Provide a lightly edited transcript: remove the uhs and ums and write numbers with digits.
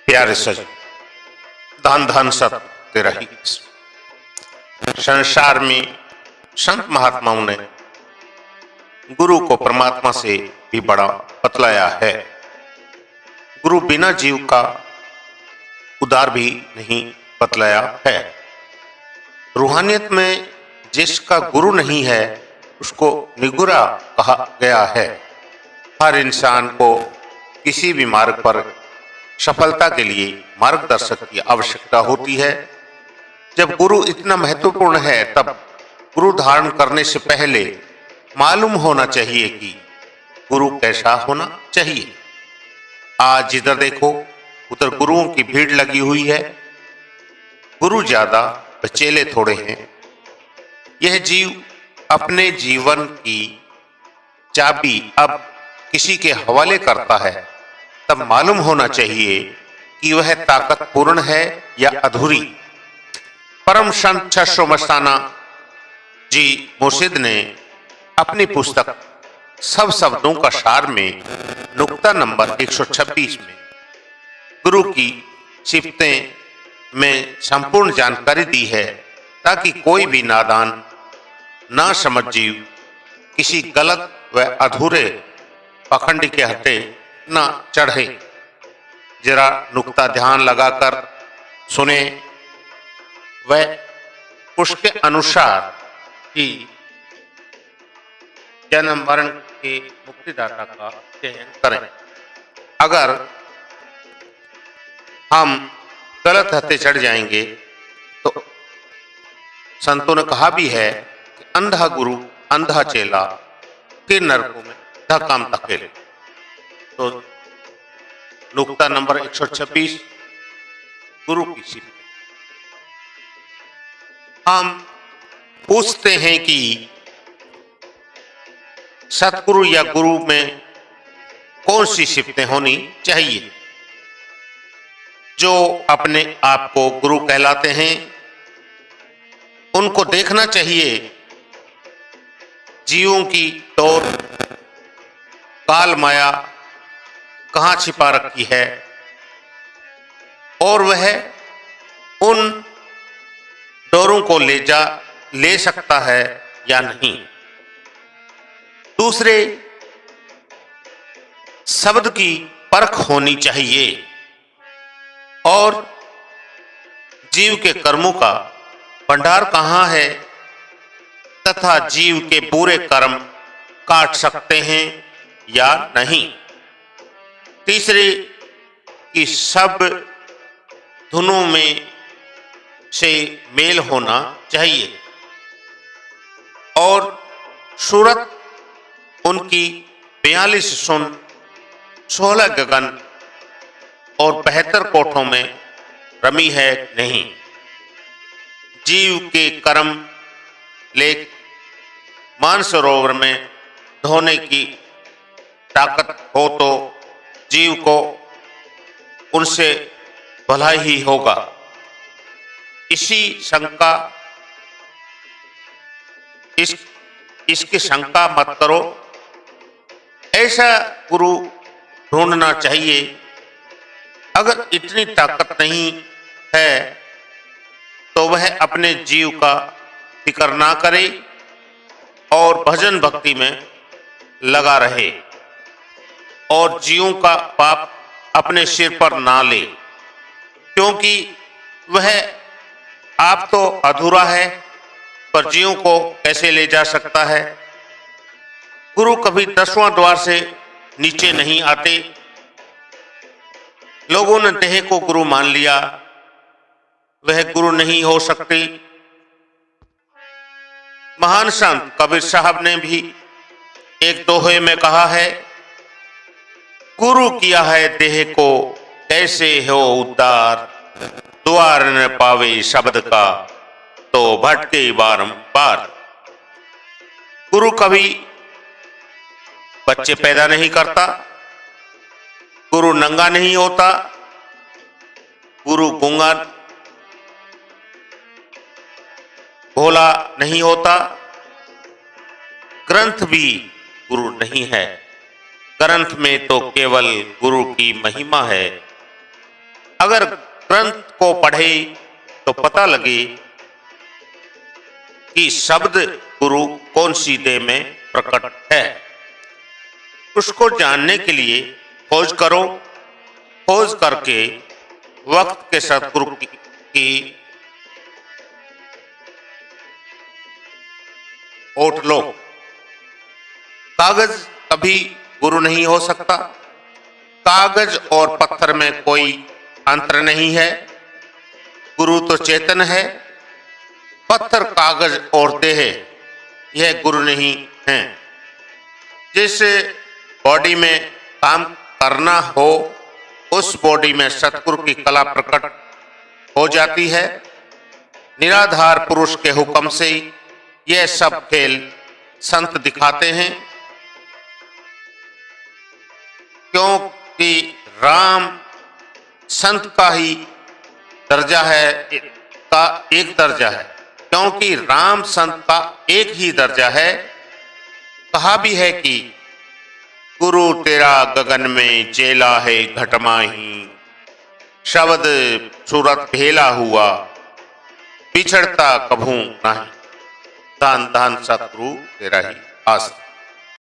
प्यारे सज धन धन सत तेरा ही। संसार में संत महात्माओं ने गुरु को परमात्मा से भी बड़ा बतलाया है। गुरु बिना जीव का उद्धार भी नहीं बतलाया है। रूहानियत में जिसका गुरु नहीं है उसको निगुरा कहा गया है। हर इंसान को किसी भी मार्ग पर सफलता के लिए मार्गदर्शक की आवश्यकता होती है। जब गुरु इतना महत्वपूर्ण है तब गुरु धारण करने से पहले मालूम होना चाहिए कि गुरु कैसा होना चाहिए। आज जिधर देखो उधर गुरुओं की भीड़ लगी हुई है। गुरु ज्यादा चेले थोड़े हैं। यह जीव अपने जीवन की चाबी अब किसी के हवाले करता है तब मालूम होना चाहिए कि वह ताकतपूर्ण है या अधूरी। परम संत छशो मस्ताना जी मुर्शिद ने अपनी पुस्तक सब शब्दों का सार में नुक्ता नंबर 126 में गुरु की सिफतें में संपूर्ण जानकारी दी है ताकि कोई भी नादान ना समझ जीव किसी गलत व अधूरे पखंड के हटे न चढ़े। जरा नुक्ता ध्यान लगाकर सुने व उसके अनुसार ही जन्म मरण के मुक्तिदाता का चयन करें। अगर हम गलत हत्थे चढ़ जाएंगे तो संतों ने कहा भी है कि अंधा गुरु अंधा चेला के नरकों में धक्का धकेले। तो नुक्ता नंबर 126 गुरु की सिफत। हम पूछते हैं कि सतगुरु या गुरु में कौन सी सिफतें होनी चाहिए। जो अपने आप को गुरु कहलाते हैं उनको देखना चाहिए जीवों की टोर काल माया कहां छिपा रखी है और वह उन डोरों को ले सकता है या नहीं। दूसरे शब्द की परख होनी चाहिए और जीव के कर्मों का भंडार कहां है तथा जीव के बुरे कर्म काट सकते हैं या नहीं। तीसरे कि सब धुनों में से मेल होना चाहिए और सूरत उनकी 42 सुन 16 गगन और 72 कोठों में रमी है नहीं। जीव के कर्म लेख मानसरोवर में धोने की ताकत हो तो जीव को उनसे भला ही होगा। इसकी शंका मत करो। ऐसा गुरु ढूंढना चाहिए। अगर इतनी ताकत नहीं है तो वह अपने जीव का फिक्र ना करे और भजन भक्ति में लगा रहे और जीवों का पाप अपने सिर पर ना ले, क्योंकि वह आप तो अधूरा है पर जीवों को कैसे ले जा सकता है। गुरु कभी 10वां द्वार से नीचे नहीं आते। लोगों ने देह को गुरु मान लिया, वह गुरु नहीं हो सकती। महान संत कबीर साहब ने भी एक दोहे में कहा है, गुरु किया है देह को कैसे हो उद्धार, द्वार न पावे शब्द का तो भटके बारंबार। गुरु कभी बच्चे पैदा नहीं करता, गुरु नंगा नहीं होता, गुरु गूंगा भोला नहीं होता, ग्रंथ भी गुरु नहीं है। ग्रंथ में तो केवल गुरु की महिमा है। अगर ग्रंथ को पढ़े तो पता लगे कि शब्द गुरु कौन सी देह में प्रकट है। उसको जानने के लिए खोज करो, खोज करके वक्त के सतगुरु की ओट लो। कागज कभी गुरु नहीं हो सकता। कागज और पत्थर में कोई अंतर नहीं है। गुरु तो चेतन है, पत्थर कागज और देह यह गुरु नहीं है। जिस बॉडी में काम करना हो उस बॉडी में सतगुरु की कला प्रकट हो जाती है। निराधार पुरुष के हुक्म से यह सब खेल संत दिखाते हैं, क्योंकि राम संत का ही दर्जा है, का एक दर्जा है। क्योंकि राम संत का एक ही दर्जा है। कहा भी है कि गुरु तेरा गगन में चेला है घट माही, शब्द सूरत भेला हुआ बिछड़ता कभू नहीं। धन धन सतगुरु तेरा ही आस।